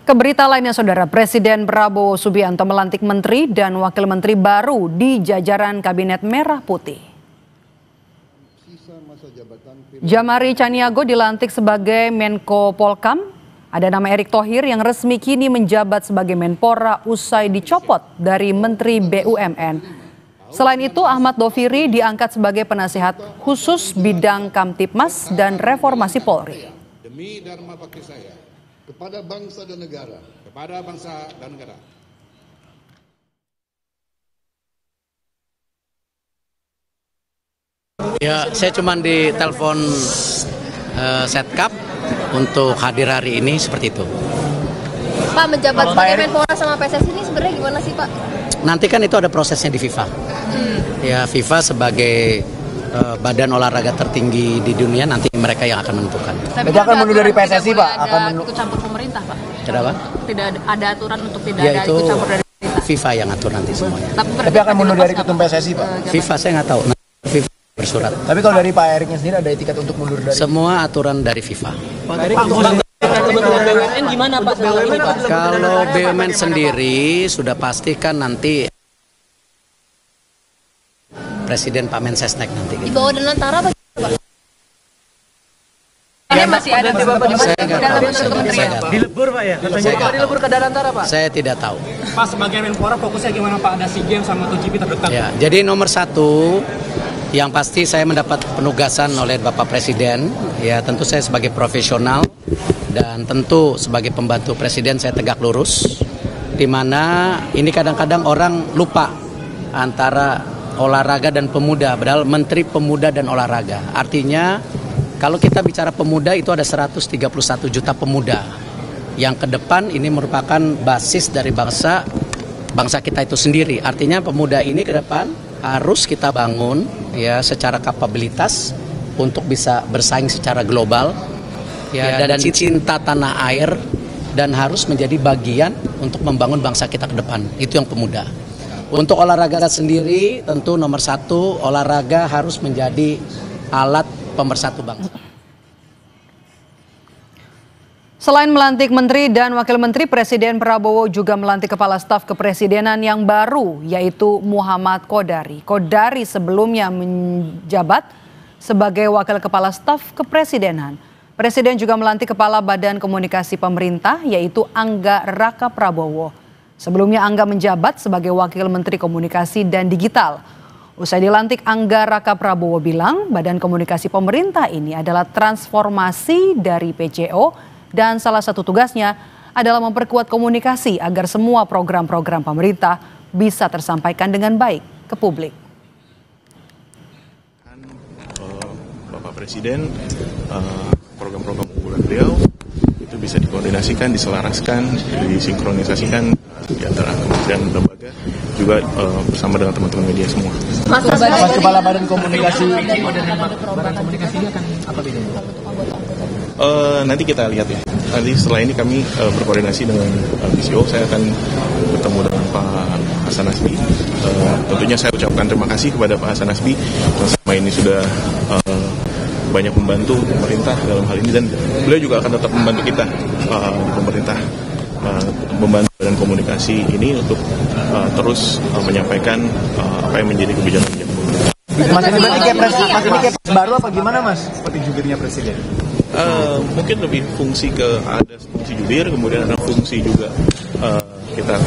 Ke berita lainnya, Saudara, Presiden Prabowo Subianto melantik menteri dan wakil menteri baru di jajaran Kabinet Merah Putih. Jamari Caniago dilantik sebagai Menko Polkam. Ada nama Erick Thohir yang resmi kini menjabat sebagai Menpora usai dicopot dari Menteri BUMN. Selain itu, Ahmad Doviri diangkat sebagai penasihat khusus bidang Kamtipmas dan Reformasi Polri. Demi dharma bakti saya kepada bangsa dan negara. Ya, saya cuma ditelepon Setkap untuk hadir hari ini seperti itu. Pak, menjabat sebagai Menpora sama PSSI ini sebenarnya gimana sih, Pak? Nanti kan itu ada prosesnya di FIFA. Ya, FIFA sebagai badan olahraga tertinggi di dunia, nanti mereka yang akan menentukan. Tapi akan mundur dari PSSI, Pak? Akan ikut campur pemerintah, Pak? Kenapa? Tidak ada aturan untuk tidak Ya, ada itu ikut campur dari pemerintah. FIFA yang atur nanti semuanya. Tapi akan mundur dari ketum PSSI, Pak? FIFA saya nggak tahu. FIFA bersurat. Tapi kalau dari Pak Eriknya sendiri ada etikat untuk mundur dari? Semua aturan dari FIFA. BUMN gimana, Pak? Kalau BUMN sendiri sudah pastikan nanti Presiden Pak Mensesnek nanti. Di bawah dan antara apa? Ini masih ada di Bapak Saya nggak tahu. Dilebur, Pak, ya? Dilebur ke Darantara, Pak? Saya tidak tahu. Pak, sebagai Menpora fokusnya gimana, Pak? Ada SEA Games sama MotoGP terdekat. Ya, jadi nomor satu yang pasti saya mendapat penugasan oleh Bapak Presiden. Ya, tentu saya sebagai profesional dan tentu sebagai pembantu Presiden saya tegak lurus. Di mana ini kadang-kadang orang lupa antara olahraga dan pemuda, padahal Menteri Pemuda dan Olahraga. Artinya kalau kita bicara pemuda itu ada 131 juta pemuda yang ke depan ini merupakan basis dari bangsa kita itu sendiri. Artinya pemuda ini ke depan harus kita bangun ya secara kapabilitas untuk bisa bersaing secara global ya, dan cinta tanah air dan harus menjadi bagian untuk membangun bangsa kita ke depan. Itu yang pemuda. Untuk olahraga sendiri tentu nomor satu, olahraga harus menjadi alat pemersatu bangsa. Selain melantik menteri dan wakil menteri, Presiden Prabowo juga melantik kepala staf kepresidenan yang baru, yaitu Muhammad Kodari. Kodari sebelumnya menjabat sebagai wakil kepala staf kepresidenan. Presiden juga melantik kepala Badan Komunikasi Pemerintah, yaitu Angga Raka Prabowo. Sebelumnya Angga menjabat sebagai wakil menteri komunikasi dan digital. Usai dilantik, Angga Raka Prabowo bilang Badan Komunikasi Pemerintah ini adalah transformasi dari PCO dan salah satu tugasnya adalah memperkuat komunikasi agar semua program-program pemerintah bisa tersampaikan dengan baik ke publik. Bapak Presiden, program-program unggulan beliau itu bisa dikoordinasikan, diselaraskan, disinkronisasikan di antara kementerian dan lembaga, juga bersama dengan teman-teman media semua. Mas Kepala Badan Komunikasi, Badan komunikasinya akan apa bedanya? Nanti kita lihat ya. Nanti setelah ini kami berkoordinasi dengan BCO. Saya akan bertemu dengan Pak Hasan Nasbi. Tentunya saya ucapkan terima kasih kepada Pak Hasan Nasbi yang selama ini sudah banyak membantu pemerintah dalam hal ini, dan beliau juga akan tetap membantu kita di pemerintah, membantu Badan Komunikasi ini untuk terus menyampaikan apa yang menjadi kebijakan pemerintah. Mas ini kayak baru apa gimana, Mas? Seperti jubirnya Presiden? Mungkin lebih fungsi ada fungsi jubir, kemudian ada fungsi juga kita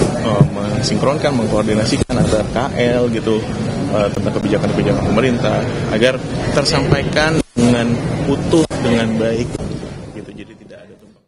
mensinkronkan, mengkoordinasikan antara KL gitu tentang kebijakan-kebijakan pemerintah agar tersampaikan dengan utuh, dengan baik gitu. Jadi tidak ada tumpang.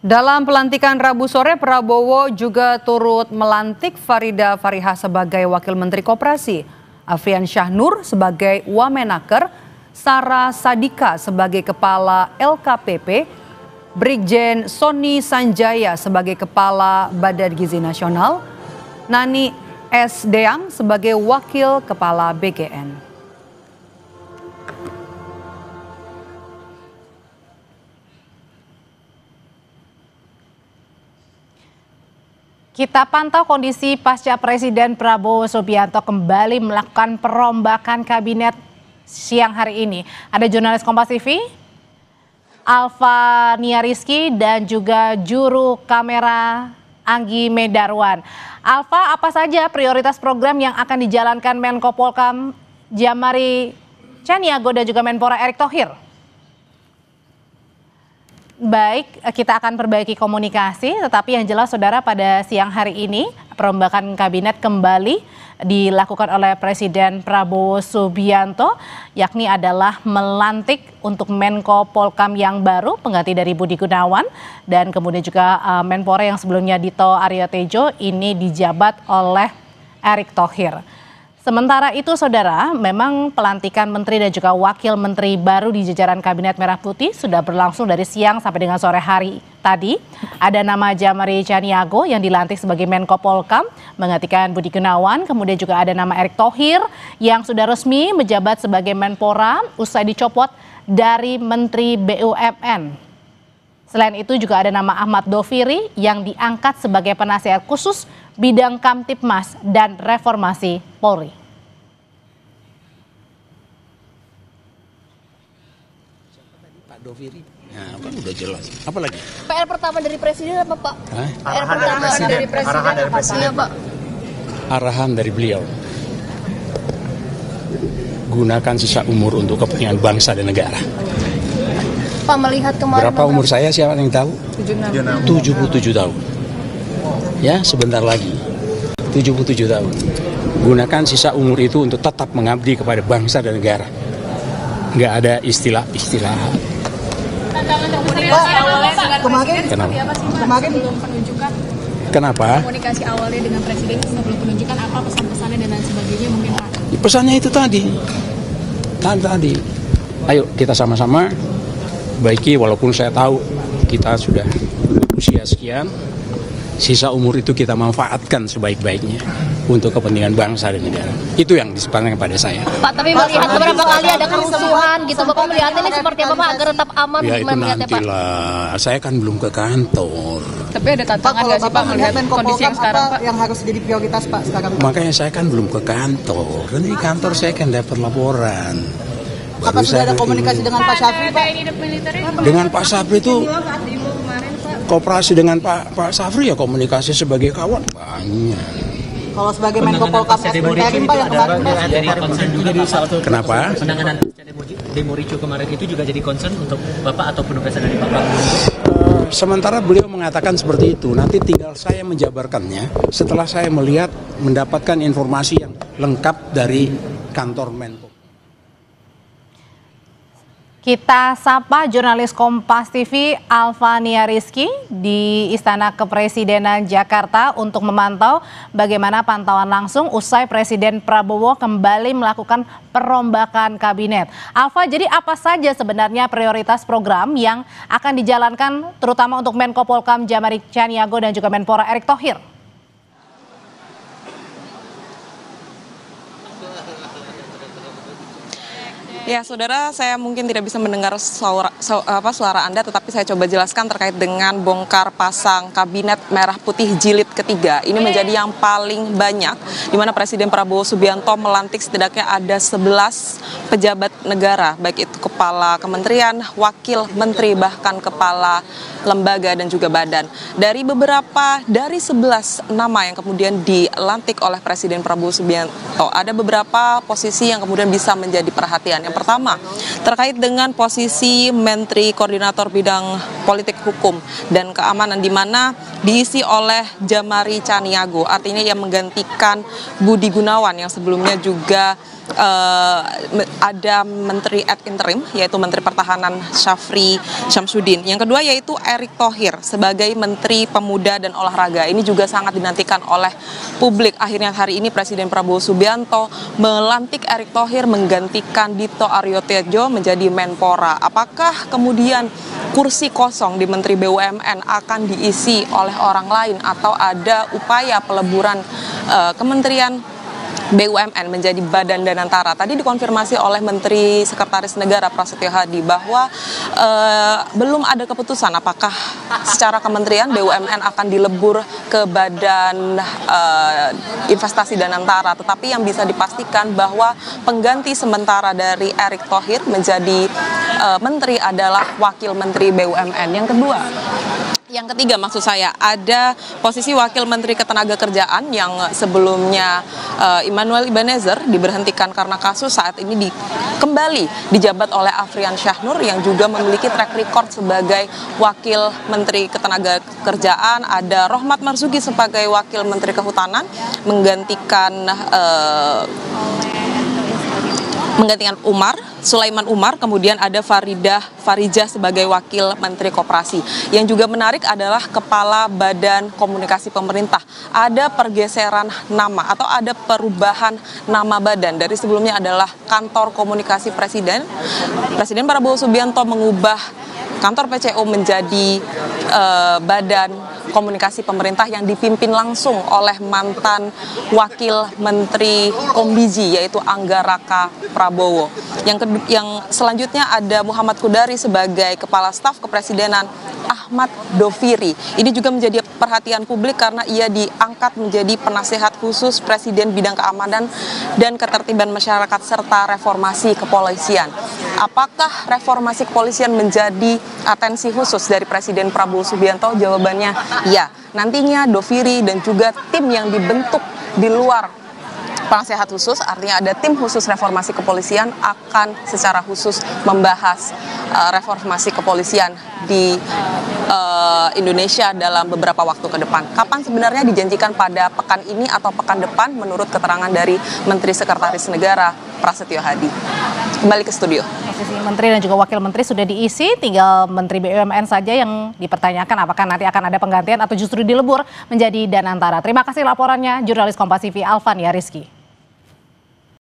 Dalam pelantikan Rabu sore, Prabowo juga turut melantik Farida Farihah sebagai Wakil Menteri Koperasi, Afrian Syahnur sebagai Wamenaker, Sarah Sadika sebagai Kepala LKPP, Brigjen Sony Sanjaya sebagai Kepala Badan Gizi Nasional, Nani S. Deang sebagai Wakil Kepala BGN. Kita pantau kondisi pasca Presiden Prabowo Subianto kembali melakukan perombakan kabinet siang hari ini. Ada jurnalis Kompas TV, Alfa Rizky, dan juga juru kamera Anggi Medarwan. Alfa, apa saja prioritas program yang akan dijalankan Menko Polhukam Djamari Tjaniago dan juga Menpora Erick Thohir? Baik, kita akan perbaiki komunikasi, tetapi yang jelas saudara pada siang hari ini perombakan kabinet kembali dilakukan oleh Presiden Prabowo Subianto, yakni adalah melantik untuk Menko Polhukam yang baru, pengganti dari Budi Gunawan, dan kemudian juga Menpora yang sebelumnya Dito Aryo Tejo ini dijabat oleh Erick Thohir. Sementara itu saudara, memang pelantikan menteri dan juga wakil menteri baru di jajaran Kabinet Merah Putih sudah berlangsung dari siang sampai dengan sore hari tadi. Ada nama Djamari Tjaniago yang dilantik sebagai Menko Polhukam menggantikan Budi Gunawan. Kemudian juga ada nama Erick Thohir yang sudah resmi menjabat sebagai Menpora usai dicopot dari Menteri BUMN. Selain itu juga ada nama Ahmad Doviri yang diangkat sebagai penasihat khusus bidang Kamtipmas dan Reformasi Polri. Pak Doviri, nah, kan udah jelas. Apa lagi? PR pertama dari Presiden apa Pak? Hah? PR pertama dari Presiden apa Iya Pak? Arahan dari beliau. Gunakan sisa umur untuk kepentingan bangsa dan negara. Pak, melihat kemarin Berapa umur saya, siapa yang tahu? 77 tahun. Ya, sebentar lagi. 77 tahun. Gunakan sisa umur itu untuk tetap mengabdi kepada bangsa dan negara. Nggak ada istilah-istilah. Kemarin belum penunjukan. Kenapa? Komunikasi awalnya dengan Presiden sebelum penunjukan apa pesan-pesannya dan lain sebagainya mungkin Pak? Pesannya itu tadi. Ayo kita sama-sama baiki, walaupun saya tahu kita sudah usia sekian, sisa umur itu kita manfaatkan sebaik-baiknya untuk kepentingan bangsa dan negara. Itu yang disampaikan kepada saya. Pak, tapi melihat beberapa kali ada kerusuhan gitu, Bapak melihat ini seperti apa Pak agar tetap aman? Ya itu nantilah, saya kan belum ke kantor. Tapi ada tantangan nggak sih Pak melihat kondisi yang sekarang Pak? Yang harus jadi prioritas Pak sekarang? Makanya saya kan belum ke kantor. Dan di kantor saya kan dapat laporan. Apa sudah ada komunikasi dengan Pak Syafri Pak? Dengan Pak Syafri itu kooperasi dengan Pak Syafri ya, komunikasi sebagai kawan banyak. Kalau sebagai Menko Polhukam interim Pak yang kemarin Pak. Kenapa? Penanganan demo ricu kemarin itu juga jadi concern untuk Bapak atau penugasan dari Bapak? Sementara beliau mengatakan seperti itu, nanti tinggal saya menjabarkannya setelah saya mendapatkan informasi yang lengkap dari kantor Menko. Kita sapa jurnalis Kompas TV Alfa Rizky di Istana Kepresidenan Jakarta untuk memantau bagaimana pantauan langsung usai Presiden Prabowo kembali melakukan perombakan kabinet. Alfa, jadi apa saja sebenarnya prioritas program yang akan dijalankan terutama untuk Menko Polhukam Djamari Tjaniago dan juga Menpora Erick Thohir? Ya, saudara, saya mungkin tidak bisa mendengar suara Anda, tetapi saya coba jelaskan terkait dengan bongkar pasang Kabinet Merah Putih Jilid ketiga. Ini menjadi yang paling banyak, di mana Presiden Prabowo Subianto melantik setidaknya ada 11 pejabat negara, baik itu kepala kementerian, wakil menteri, bahkan kepala lembaga dan juga badan. Dari 11 nama yang kemudian dilantik oleh Presiden Prabowo Subianto, ada beberapa posisi yang kemudian bisa menjadi perhatian. Yang pertama, terkait dengan posisi Menteri Koordinator Bidang Politik Hukum dan Keamanan, di mana diisi oleh Djamari Tjaniago, artinya yang menggantikan Budi Gunawan yang sebelumnya juga ada Menteri ad interim, yaitu Menteri Pertahanan Syafri Syamsuddin. Yang kedua yaitu Erick Thohir sebagai Menteri Pemuda dan Olahraga. Ini juga sangat dinantikan oleh publik. Akhirnya hari ini Presiden Prabowo Subianto melantik Erick Thohir menggantikan Dito Aryo Tejo menjadi Menpora. Apakah kemudian kursi kosong di Menteri BUMN akan diisi oleh orang lain atau ada upaya peleburan kementerian BUMN menjadi Badan Danantara. Tadi dikonfirmasi oleh Menteri Sekretaris Negara Prasetyo Hadi bahwa belum ada keputusan apakah secara kementerian BUMN akan dilebur ke Badan Investasi Danantara. Tetapi yang bisa dipastikan bahwa pengganti sementara dari Erick Thohir menjadi menteri adalah Wakil Menteri BUMN. Yang ketiga maksud saya, ada posisi Wakil Menteri Ketenagakerjaan yang sebelumnya Immanuel Ebenezer diberhentikan karena kasus, saat ini kembali dijabat oleh Afrian Syahnur yang juga memiliki track record sebagai Wakil Menteri Ketenagakerjaan. Ada Rohmat Marzuki sebagai Wakil Menteri Kehutanan menggantikan Sulaiman Umar, kemudian ada Farijah sebagai Wakil Menteri Koperasi. Yang juga menarik adalah Kepala Badan Komunikasi Pemerintah. Ada pergeseran nama atau ada perubahan nama badan. Dari sebelumnya adalah Kantor Komunikasi Presiden. Presiden Prabowo Subianto mengubah kantor PCO menjadi Badan Komunikasi Pemerintah yang dipimpin langsung oleh mantan Wakil Menteri Kombiji, yaitu Anggaraka Prabowo. Yang selanjutnya ada Muhammad Qudari sebagai Kepala Staf Kepresidenan Ahmad Doviri. Ini juga menjadi perhatian publik karena ia diangkat menjadi penasehat khusus Presiden bidang keamanan dan ketertiban masyarakat serta reformasi kepolisian. Apakah reformasi kepolisian menjadi atensi khusus dari Presiden Prabowo Subianto? Jawabannya ya. Nantinya Doviri dan juga tim yang dibentuk di luar penasehat khusus, artinya ada tim khusus reformasi kepolisian, akan secara khusus membahas reformasi kepolisian di Indonesia dalam beberapa waktu ke depan. Kapan sebenarnya dijanjikan, pada pekan ini atau pekan depan menurut keterangan dari Menteri Sekretaris Negara Prasetyo Hadi. Kembali ke studio. Posisi Menteri dan juga Wakil Menteri sudah diisi, tinggal Menteri BUMN saja yang dipertanyakan apakah nanti akan ada penggantian atau justru dilebur menjadi Danantara. Terima kasih laporannya jurnalis Kompas TV Alvan Rizky.